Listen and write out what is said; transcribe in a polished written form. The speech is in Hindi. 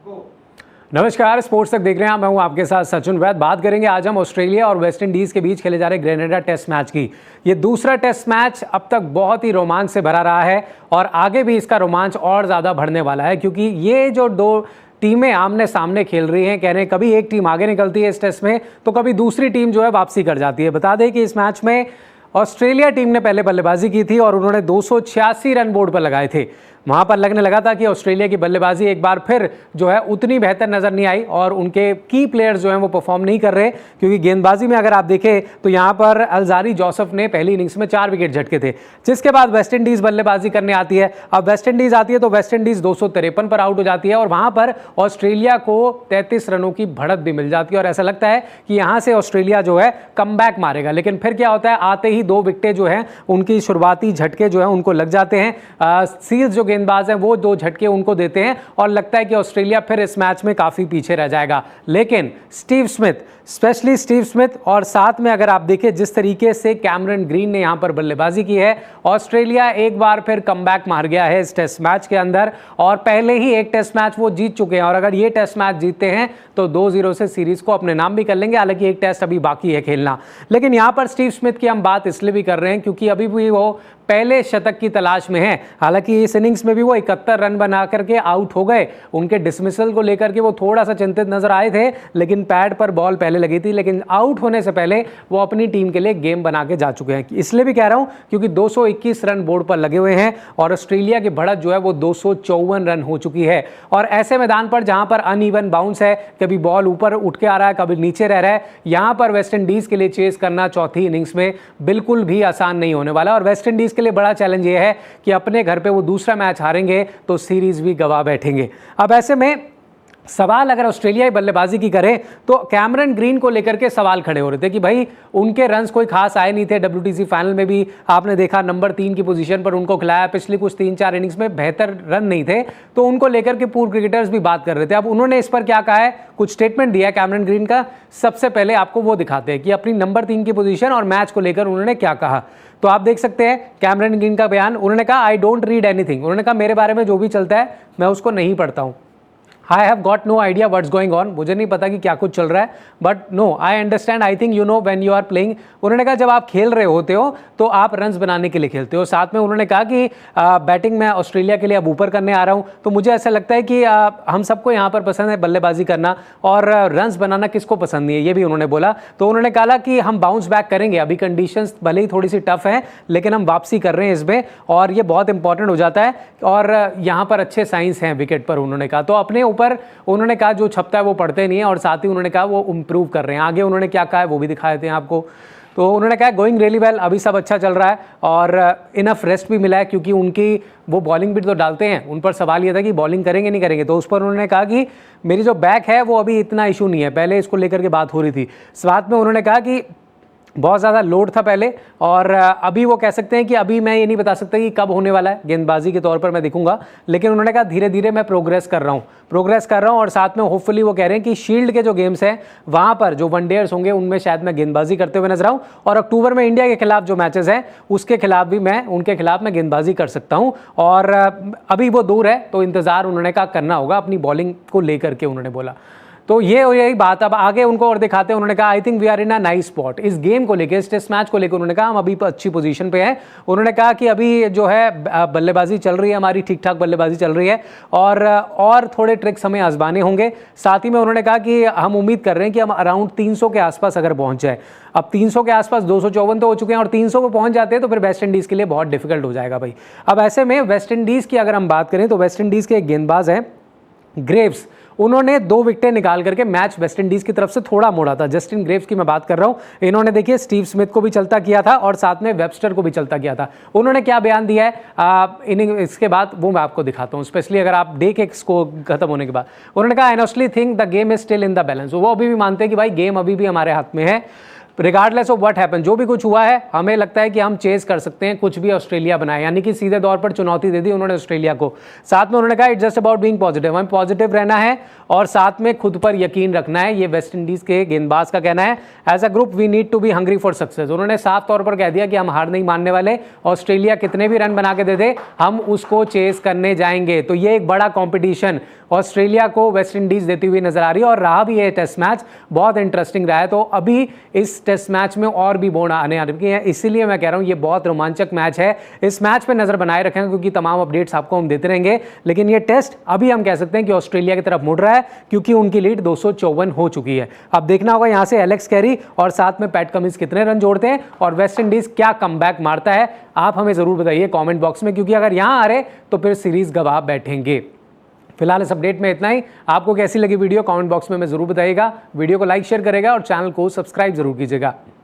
नमस्कार, स्पोर्ट्स तक देख रहे हैं। मैं हूं आपके साथ सचिन वैद। बात करेंगे आज हम ऑस्ट्रेलिया और वेस्ट इंडीज के बीच खेले जा रहे ग्रेनेडा टेस्ट मैच की। ये दूसरा टेस्ट मैच अब तक बहुत ही रोमांच से भरा रहा है और आगे भी इसका रोमांच और ज़्यादा बढ़ने वाला है, क्योंकि ये जो दो टीमें आमने सामने खेल रही हैं, कह रहे हैं कभी एक टीम आगे निकलती है इस टेस्ट में तो कभी दूसरी टीम जो है वापसी कर जाती है। बता दें कि इस मैच में ऑस्ट्रेलिया टीम ने पहले बल्लेबाजी की थी और उन्होंने 286 रन बोर्ड पर लगाए थे। वहां पर लगने लगा था कि ऑस्ट्रेलिया की बल्लेबाजी एक बार फिर जो है उतनी बेहतर नजर नहीं आई और उनके की प्लेयर्स जो हैं वो परफॉर्म नहीं कर रहे, क्योंकि गेंदबाजी में अगर आप देखें तो यहां पर अलजारी जोसेफ ने पहली इनिंग्स में 4 विकेट झटके थे। जिसके बाद वेस्ट इंडीज बल्लेबाजी करने आती है। अब वेस्ट इंडीज आती है तो वेस्ट इंडीज 253 पर आउट हो जाती है और वहां पर ऑस्ट्रेलिया को 33 रनों की बढ़त भी मिल जाती है और ऐसा लगता है कि यहां से ऑस्ट्रेलिया जो है कमबैक मारेगा। लेकिन फिर क्या होता है, आते ही 2 विकेटें जो हैं उनकी शुरुआती झटके जो है उनको लग जाते हैं। सील्स जो गेंदबाज हैं वो 2 झटके उनको देते हैं और लगता है कि ऑस्ट्रेलिया फिर इस मैच में काफी पीछे रह जाएगा। लेकिन Steve Smith, specially Steve Smith और साथ में अगर आप देखें जिस तरीके से कैमरन ग्रीन ने यहां पर बल्लेबाजी की है, ऑस्ट्रेलिया एक बार फिर कमबैक मार गया है इस टेस्ट मैच के अंदर और पहले ही एक टेस्ट मैच वो जीत चुके हैं और अगर ये टेस्ट मैच जीतते हैं तो 2-0 से सीरीज को अपने नाम भी कर लेंगे। हालांकि एक टेस्ट अभी बाकी है खेलना। लेकिन यहां पर स्टीव स्मिथ की हम बात इसलिए भी कर रहे हैं क्योंकि अभी भी वो पहले शतक की तलाश में है। हालांकि इस इनिंग्स में भी वो 71 रन बना करके आउट हो गए। उनके डिसमिसल को लेकर के वो थोड़ा सा चिंतित नजर आए थे, लेकिन पैड पर बॉल पहले लगी थी। लेकिन आउट होने से पहले वो अपनी टीम के लिए गेम बना के जा चुके हैं। इसलिए भी कह रहा हूं क्योंकि 221 रन बोर्ड पर लगे हुए हैं और ऑस्ट्रेलिया की बढ़त जो है वो 254 रन हो चुकी है। और ऐसे मैदान पर जहां पर अनइवन बाउंस है, कभी बॉल ऊपर उठ के आ रहा है, कभी नीचे रह रहा है, यहां पर वेस्ट इंडीज के लिए चेस करना चौथी इनिंग्स में बिल्कुल भी आसान नहीं होने वाला। और वेस्ट इंडीज के लिए बड़ा चैलेंज यह है कि अपने घर पे वो दूसरा मैच हारेंगे तो सीरीज भी गवा बैठेंगे। अब ऐसे में सवाल अगर ऑस्ट्रेलिया बल्लेबाजी की करें तो कैमरन ग्रीन को लेकर के सवाल खड़े हो रहे थे कि भाई उनके रन्स कोई खास आए नहीं थे। WTC फाइनल में भी आपने देखा नंबर 3 की पोजीशन पर उनको खिलाया, पिछली कुछ 3-4 इनिंग्स में बेहतर रन नहीं थे, तो उनको लेकर के पूर्व क्रिकेटर्स भी बात कर रहे थे। अब उन्होंने इस पर क्या कहा है, कुछ स्टेटमेंट दिया है कैमरन ग्रीन का। सबसे पहले आपको वो दिखाते हैं कि अपनी नंबर 3 की पोजीशन और मैच को लेकर उन्होंने क्या कहा। तो आप देख सकते हैं कैमरन ग्रीन का बयान। उन्होंने कहा आई डोंट रीड एनीथिंग। उन्होंने कहा मेरे बारे में जो भी चलता है मैं उसको नहीं पढ़ता हूं। I have got no idea what's going on. मुझे नहीं पता कि क्या कुछ चल रहा है, but no I understand, I think you know when you are playing. उन्होंने कहा जब आप खेल रहे होते हो तो आप रन्स बनाने के लिए खेलते हो। साथ में उन्होंने कहा कि बैटिंग में ऑस्ट्रेलिया के लिए अब ऊपर करने आ रहा हूँ, तो मुझे ऐसा लगता है कि हम सबको यहाँ पर पसंद है बल्लेबाजी करना और रन्स बनाना किसको पसंद नहीं है, ये भी उन्होंने बोला। तो उन्होंने कहा कि हम बाउंस बैक करेंगे, अभी कंडीशंस भले ही थोड़ी सी टफ है लेकिन हम वापसी कर रहे हैं इसमें और ये बहुत इंपॉर्टेंट हो जाता है और यहाँ पर अच्छे साइंस हैं विकेट पर। उन्होंने कहा तो अपने ऊपर उन्होंने कहा जो छपता है वो पढ़ते नहीं है और साथ ही उन्होंने कहा वो इंप्रूव कर रहे हैं। आगे उन्होंने क्या कहा है वो भी दिखाए थे आपको। तो उन्होंने कहा गोइंग रियली वेल, अभी सब अच्छा चल रहा है और इनफ रेस्ट भी मिला है क्योंकि उनकी वो बॉलिंग भी तो डालते हैं। उन पर सवाल ये था कि बॉलिंग करेंगे नहीं करेंगे, तो उस पर उन्होंने कहा कि मेरी जो बैक है वो अभी इतना इशू नहीं है, पहले इसको लेकर के बात हो रही थी। साथ में उन्होंने कहा कि बहुत ज़्यादा लोड था पहले और अभी वो कह सकते हैं कि अभी मैं ये नहीं बता सकता कि कब होने वाला है, गेंदबाजी के तौर पर मैं दिखूंगा। लेकिन उन्होंने कहा धीरे धीरे मैं प्रोग्रेस कर रहा हूँ और साथ में होपफुली वो कह रहे हैं कि शील्ड के जो गेम्स हैं वहाँ पर जो वनडेयर्स होंगे उनमें शायद मैं गेंदबाजी करते हुए नजर आऊँ और अक्टूबर में इंडिया के खिलाफ जो मैचेस हैं उसके खिलाफ भी उनके खिलाफ मैं गेंदबाजी कर सकता हूँ। और अभी वो दूर है तो इंतज़ार उन्होंने कहा करना होगा अपनी बॉलिंग को लेकर के, उन्होंने बोला। तो यही बात। अब आगे उनको और दिखाते हैं। उन्होंने कहा I think we are in a nice spot. इस गेम को लेकर, इस टेस्ट मैच को लेकर उन्होंने कहा हम अभी अच्छी पोजीशन पे हैं। उन्होंने कहा कि अभी जो है बल्लेबाजी चल रही है, हमारी ठीक ठाक बल्लेबाजी चल रही है और थोड़े ट्रिक्स हमें आजमाने होंगे। साथ ही में उन्होंने कहा कि हम उम्मीद कर रहे हैं कि हम अराउंड 300 के आसपास अगर पहुंच जाए। अब 300 के आसपास 254 तो हो चुके हैं और 300 को पहुंच जाते हैं तो फिर वेस्ट इंडीज़ के लिए बहुत डिफिकल्ट हो जाएगा भाई। अब ऐसे में वेस्ट इंडीज़ की अगर हम बात करें तो वेस्ट इंडीज़ के एक गेंदबाज हैं ग्रेव्स, उन्होंने 2 विकेटें निकाल करके मैच वेस्ट इंडीज की तरफ से थोड़ा मोड़ा था। जस्टिन ग्रेव्स की मैं बात कर रहा हूं। इन्होंने देखिए स्टीव स्मिथ को भी चलता किया था और साथ में वेबस्टर को भी चलता किया था। उन्होंने क्या बयान दिया है इनिंग इसके बाद वो मैं आपको दिखाता हूं, स्पेशली अगर आप देख के इसको खत्म होने के बाद। उन्होंने कहा I honestly think the game is still in the balance. वो अभी भी मानते हैं कि भाई गेम अभी भी हमारे हाथ में है। रिगार्डलेस ऑफ व्हाट हैपन, जो भी कुछ हुआ है, हमें लगता है कि हम चेस कर सकते हैं कुछ भी ऑस्ट्रेलिया बनाए, यानी कि सीधे तौर पर चुनौती दे दी उन्होंने ऑस्ट्रेलिया को। साथ में उन्होंने कहा it's just about being positive, हमें पॉजिटिव रहना है और साथ में खुद पर यकीन रखना है, ये वेस्ट इंडीज के गेंदबाज का कहना है। As a group we need to be hungry for success, उन्होंने साफ तौर पर कह दिया कि हम हार नहीं मानने वाले, ऑस्ट्रेलिया कितने भी रन बना के दे दे हम उसको चेस करने जाएंगे। तो ये एक बड़ा कॉम्पिटिशन ऑस्ट्रेलिया को वेस्ट इंडीज देती हुई नजर आ रही है और रहा भी ये टेस्ट मैच बहुत इंटरेस्टिंग रहा है। तो अभी इस टेस्ट मैच में और भी बोर्ड आने वाली है, इसीलिए मैं कह रहा हूं ये बहुत रोमांचक मैच है। इस मैच पे नजर बनाए रखें क्योंकि तमाम अपडेट्स आपको हम देते रहेंगे, लेकिन ये टेस्ट अभी हम कह सकते हैं कि ऑस्ट्रेलिया की तरफ मुड़ रहा है क्योंकि उनकी लीड 254 हो चुकी है। अब देखना होगा यहां से एलेक्स कैरी और साथ में पैट कमिंस कितने रन जोड़ते हैं और वेस्ट इंडीज क्या कमबैक मारता है, आप हमें जरूर बताइए कमेंट बॉक्स में, क्योंकि अगर यहां आ रहे तो फिर सीरीज गवा बैठेंगे। फिलहाल इस अपडेट में इतना ही। आपको कैसी लगी वीडियो कमेंट बॉक्स में जरूर बताइएगा, वीडियो को लाइक शेयर करेगा और चैनल को सब्सक्राइब जरूर कीजिएगा।